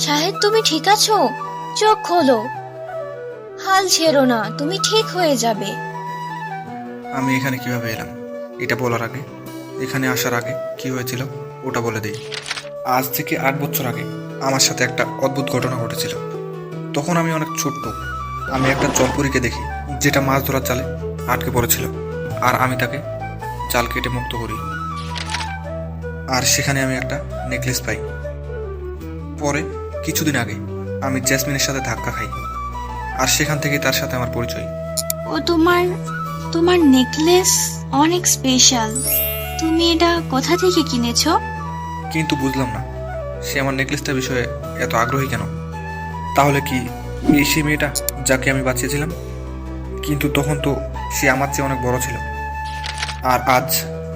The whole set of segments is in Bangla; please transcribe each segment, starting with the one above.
শাহেদ, তুমি ঠিক আছো? চোখ খোলো, হাল ছেড়ো না, তুমি ঠিক হয়ে যাবে। আমি এখানে কিভাবে এলাম এটা বলার আগে, এখানে আসার আগে কি হয়েছিল ওটা বলে দিই। আজ থেকে 8 বছর আগে আমার সাথে একটা অদ্ভুত ঘটনা ঘটেছিল। তখন আমি অনেক ছোট্ট। আমি একটা জলপরীকে দেখি, যেটা মাছ ধরার জালে আটকে পড়েছিল, আর আমি তাকে জাল কেটে মুক্ত করি। আর সেখানে আমি একটা নেকলেস পাই। পরে কিছুদিন আগে আমি জেসমিনের সাথে ধাক্কা খাই, আর সেখান থেকে তার সাথে আমার পরিচয়। ও তোমার তোমার নেকলেস অনেক স্পেশাল। তুমি এটা কোথা থেকে কিনেছো? কিন্তু বুঝলাম না সে আমার নেকলেসটার বিষয়ে এত আগ্রহী কেন। তাহলে কি এই সেই মেয়েটা যাকে আমি বাঁচিয়েছিলাম? কিন্তু তখন তো সে আমার চেয়ে অনেক বড় ছিল। আর আজ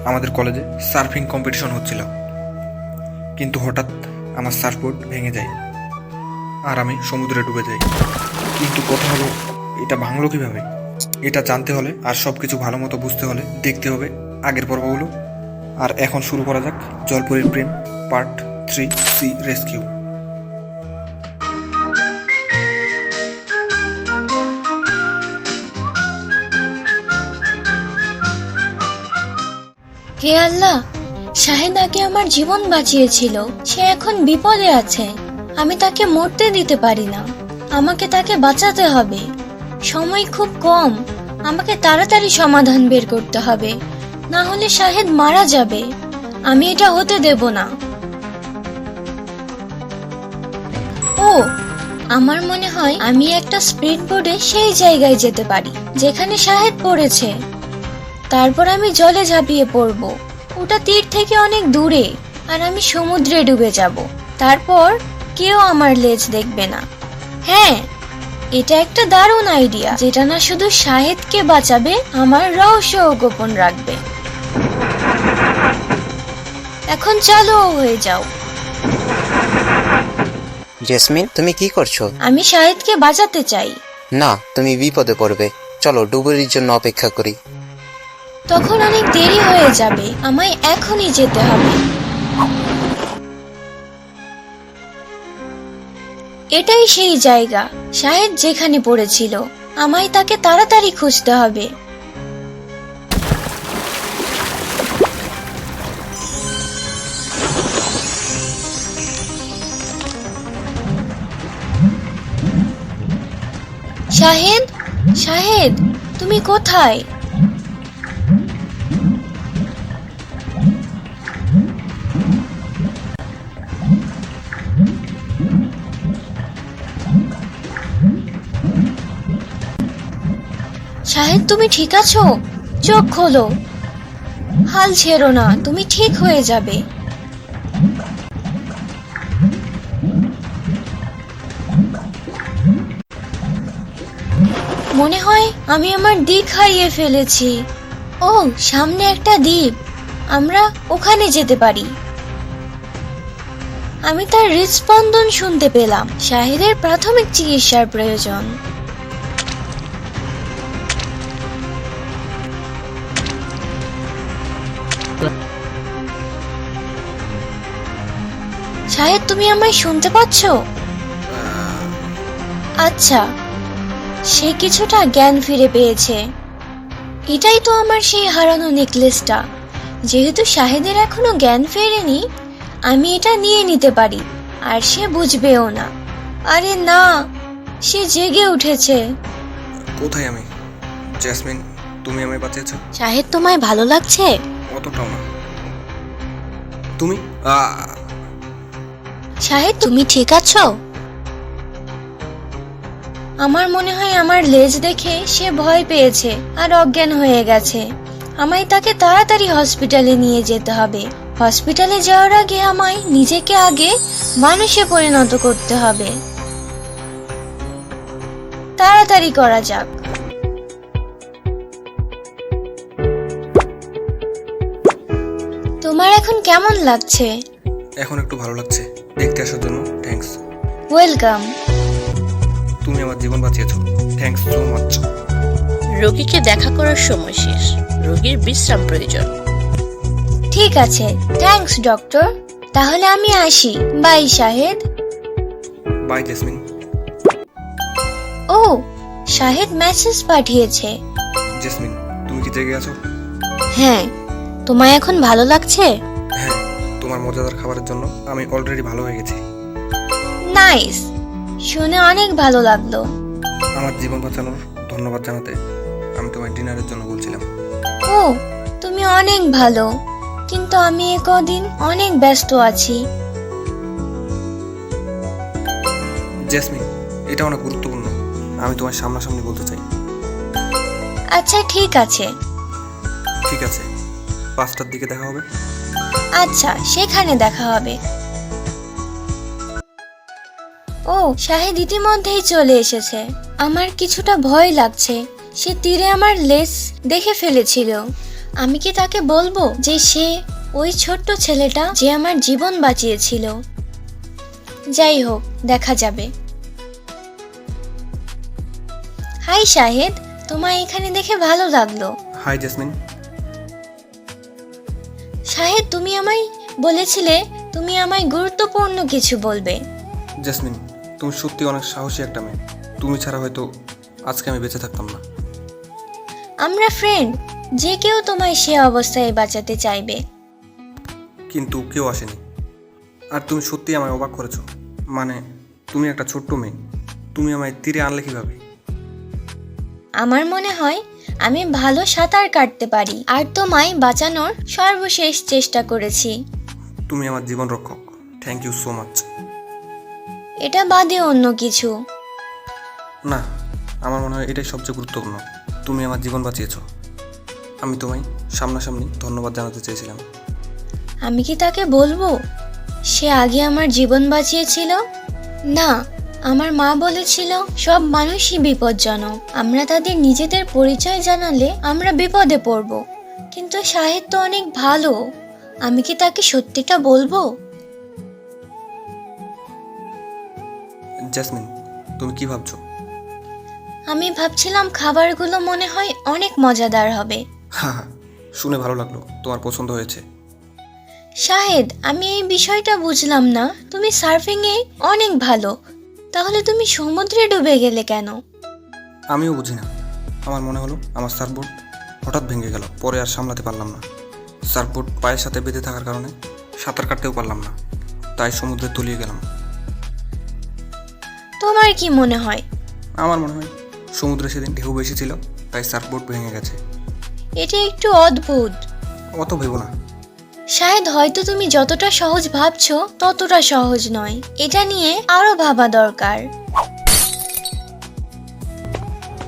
আমাদের কলেজে সার্ফিং কম্পিটিশন হচ্ছিল, কিন্তু হঠাৎ আমার সার্ফবোর্ড ভেঙে যায় আর আমি সমুদ্রে ডুবে যাই। কিন্তু কথা হলো, এটা ভাঙলো কিভাবে? এটা জানতে হলে আর সব কিছু ভালো মতো বুঝতে হলে দেখতে হবে আগের পর্বগুলো। আর এখন শুরু করা যাক জলপরীর প্রেম পার্ট 3 সি রেস্কিউ। হে আল্লাহ, শাহেদ আগে আমার জীবন বাঁচিয়েছিল, সে এখন বিপদে আছে। আমি তাকে মরতে দিতে পারি না, আমাকে তাকে বাঁচাতে হবে। সময় খুব কম, আমাকে তাড়াতাড়ি সমাধান বের করতে হবে, না হলে শাহেদ মারা যাবে। আমি এটা হতে দেব না। ও, আমার মনে হয় আমি একটা স্পিড বোর্ডে সেই জায়গায় যেতে পারি যেখানে শাহেদ পড়েছে। তারপর আমি জলে ঝাঁপিয়ে পড়ব। ওটা তীর থেকে অনেক দূরে, আর আমি সমুদ্রে ডুবে যাব। তারপর কেউ আমার লেজ দেখবে না। হ্যাঁ, এটা একটা দারুণ আইডিয়া, যেটা না শুধু শাহেদকে বাঁচাবে, আমার রহস্যও গোপন রাখবে। এখন চলো, হয়ে যাও। জেসমিন, তুমি কি করছো? আমি শাহেদকে বাঁচাতে চাই। না, তুমি বিপদে পড়বে। চলো ডুবুরির জন্য অপেক্ষা করি। তখন অনেক দেরি হয়ে যাবে, আমায় এখনই যেতে হবে। এটাই সেই জায়গা শাহেদ যেখানে পড়েছিল। আমায় তাকে তাড়াতাড়ি খুঁজতে হবে। শাহেদ, শাহেদ, তুমি কোথায়? শাহেদ, তুমি ঠিক আছো? চোখ খোলো, হাল ছেড়ো না, তুমি ঠিক হয়ে যাবে। মনে হয় আমি আমার দিক হারিয়ে ফেলেছি। ও, সামনে একটা দ্বীপ, আমরা ওখানে যেতে পারি। আমি তার হৃদস্পন্দন শুনতে পেলাম। শাহেদের প্রাথমিক চিকিৎসার প্রয়োজন। শাহেদ, তুমি আমায় শুনতে পাচ্ছ? আচ্ছা, সে কিছুটা জ্ঞান ফিরে পেয়েছে। এটাই তো আমার সেই হারানো নেকলেসটা। যেহেতু শাহেদের এখনো জ্ঞান ফেরেনি, আমি এটা নিয়ে নিতে পারি, আর সে বুঝবেও না। আরে না, সে জেগে উঠেছে। কোথায় আমি? জেসমিন, তুমি আমায় বাঁচিয়েছো। শাহেদ, তোমায় ভালো লাগছে? অতটাও না। তুমি শাহেদ, তুমি ঠিক আছো? আমার মনে হয় আমার লেজ দেখে সে ভয় পেয়েছে আর অজ্ঞান হয়ে গেছে। আমায় তাকে তাড়াতাড়ি হসপিটালে নিয়ে যেতে হবে। হসপিটালে যাওয়ার আগে আমায় নিজেকে আগে মানুষে পরিণত করতে হবে। তাড়াতাড়ি করা যাক। তোমার এখন কেমন লাগছে? এখন একটু ভালো লাগছে। দেখতে আসার জন্য থ্যাঙ্কস। ওয়েলকাম। তুমি আমার জীবন বাঁচিয়েছো। Thanks so much. রোগীকে দেখা করার সময় শেষ, রোগীর বিশ্রাম প্রয়োজন। ঠিক আছে, থ্যাঙ্কস ডক্টর। তাহলে আমি আসি। বাই শাহেদ। বাই জেসমিন। ও, শাহেদ মেসেজ পাঠিয়েছে। জেসমিন, তুমি কি জেগে আছো? হ্যাঁ, তোমায় এখন ভালো লাগছে? হ্যাঁ, তোমার মজাদার খাবারের জন্য আমি অলরেডি ভালো হয়ে গেছি। নাইস, শুনে অনেক ভালো লাগলো। আমার জীবন বাঁচানোর ধন্যবাদ জানাতে আমি তোমায় ডিনারের জন্য বলছিলাম। ও, তুমি অনেক ভালো, কিন্তু আমি এ কদিন অনেক ব্যস্ত আছি। জেসমিন, এটা অনেক গুরুত্বপূর্ণ, আমি তোমার সামনাসামনি বলতে চাই। আচ্ছা ঠিক আছে। ঠিক আছে, 5টার দিকে দেখা হবে। আচ্ছা, সেখানে দেখা হবে। ও, শাহেদ ইতিমধ্যেই চলে এসেছে। আমার কিছুটা ভয় লাগছে। সে তীরে আমার লেজ দেখে ফেলেছিল। আমি কি তাকে বলবো যে সে ওই ছোট্ট ছেলেটা যে আমার জীবন বাঁচিয়েছিল? যাই হোক, দেখা যাবে। হাই শাহেদ, তোমায় এখানে দেখে ভালো লাগলো। High jasmine. শাহেদ, তুমি আমায় বলেছিলে তুমি আমায় গুরুত্বপূর্ণ কিছু বলবে। জেসমিন, তুমি সত্যি অনেক সাহসী একটা মেয়ে। তুমি ছাড়া হয়তো আজকে আমি বেঁচে থাকতাম না। আমরা ফ্রেন্ড, যে কেউ তোমায় সে অবস্থায় বাঁচাতে চাইবে। কিন্তু কেউ আসেনি। আর তুমি সত্যি আমায় অবাক করেছো। মানে, তুমি একটা ছোট্ট মেয়ে, তুমি আমায় তীরে আনলে কিভাবে? আমার মনে হয় আমি ভালো সাঁতার কাটতে পারি, আর তোমায় বাঁচানোর সর্বশেষ চেষ্টা করেছি। তুমি আমার জীবন রক্ষক। Thank you so much. এটা বাদে অন্য কিছু। না, আমার মনে হয় এটাই সবচেয়ে গুরুত্বপূর্ণ। তুমি আমার জীবন বাঁচিয়েছো। আমি তোমায় সামনাসামনি ধন্যবাদ জানাতে চেয়েছিলাম। আমি কি তাকে বলবো সে আগে আমার জীবন বাঁচিয়েছিল? না, আমার মা বলেছিল সব মানুষই বিপজ্জনক। আমরা তাদের নিজেদের পরিচয় জানালে আমরা বিপদে পড়ব। কিন্তু শাহেদ তো অনেক ভালো। আমি কি তাকে সত্যিটা বলবো? জেসমিন, তুমি কি ভাবছো? আমি ভাবছিলাম খাবারগুলো মনে হয় অনেক মজাদার হবে। হ্যাঁ, শুনে ভালো লাগলো তোমার পছন্দ হয়েছে। শাহেদ, আমি এই বিষয়টা বুঝলাম না। তুমি সার্ফিংয়ে অনেক ভালো, তাহলে তুমি সমুদ্রে ডুবে গেলে কেন? আমিও বুঝি না। আমার মনে হলো আমার সার্ফবোর্ড হঠাৎ ভেঙে গেল, পরে আর সামলাতে পারলাম না। সার্ফবোর্ড পায়ের সাথে বেঁধে থাকার কারণে সাঁতার কাটতেও পারলাম না, তাই সমুদ্রে তলিয়ে গেলাম। তোমার কি মনে হয়? আমার মনে হয় সমুদ্রে সেদিন ঢেউ বেশি ছিল, তাই সার্ফবোর্ড ভেঙে গেছে। এটা একটু অদ্ভুত। অত ভেবো না। শায়দ হয়তো তুমি যতটা সহজ ভাবছো ততটা সহজ নয়। এটা নিয়ে আরো ভাবা দরকার।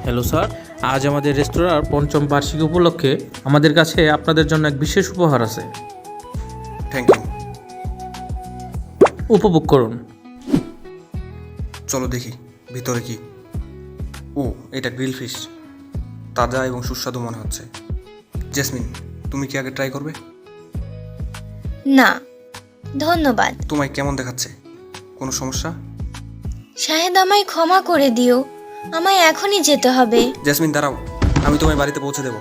হ্যালো স্যার, আজ আমাদের রেস্তোরাঁর ৫ম বার্ষিকী উপলক্ষে আমাদের কাছে আপনাদের জন্য এক বিশেষ উপহার আছে। Thank you. উপভোগ করুন। চলো দেখি ভিতরে কি। ও, এটা গ্রিল ফিশ, তাজা এবং সুস্বাদু মনে হচ্ছে। জেসমিন, তুমি কি আগে ট্রাই করবে? না, ধন্যবাদ। তোমায় কেমন দেখাচ্ছে? কোনো সমস্যা? শাহেদ, আমায় ক্ষমা করে দিও। আমায় এখনই যেতে হবে। জেসমিন দাঁড়াও, আমি তোমায় বাড়িতে পৌঁছে দেবো।